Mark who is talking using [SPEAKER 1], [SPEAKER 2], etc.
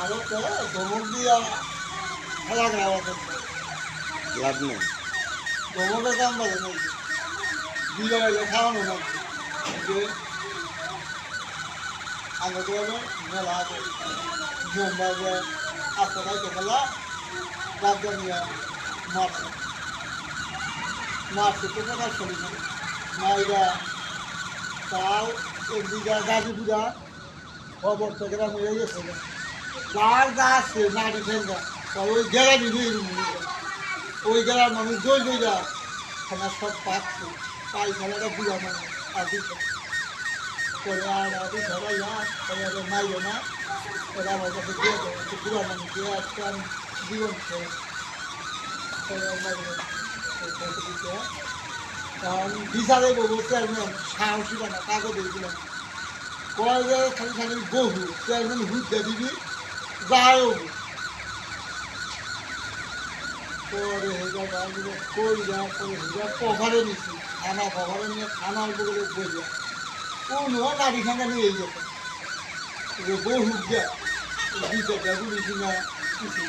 [SPEAKER 1] ভারতে ধমক দিয়া খেলা খাওয়া
[SPEAKER 2] লাভ নেই।
[SPEAKER 1] ধমকের দাম বাড়ে নাকি বিয়ে হইলে খাওয়ানো নাকি যে আগে তো মেলা আছে মেম্বার যে আটটায় খেলা রাত নিয়ে মারছে মারছে তো কথা শুনি না মাইরা তাও এক বিঘা গাজীপুরা খবর থেকে মিলে গেছে যার যা আছে নারী ফেলগা ওই গেলা দিবি ওই গেলার মানুষ দই দই যা খানা সব পাচ্ছে পাই খেলাটা বুড়া মানুষ আর দিচ্ছে পরে আর আদি সবাই না পরে মাইলো না ওরা আমার কাছে দিয়ে দেয় একটু বুড়া মানুষ দিয়ে আজকে আমি জীবন খেয়ে পরে মাইলো দিতে কারণ বিচারে বলবো চেয়ারম্যান সাহসী বানা কাগজ দিয়েছিলাম কয় যে খালি খালি বহু চেয়ারম্যান হুদ্দা দিবি যায়ও পরে হেজা গাছগুলো কই যা পরে হেজা কভারে নিছি থানা কভারে নিয়ে থানার বলে বইয়া কোনো নারী খাঙ্গা নিয়ে এই যেত বহু যা দিতে যাবো নিছি না কিছু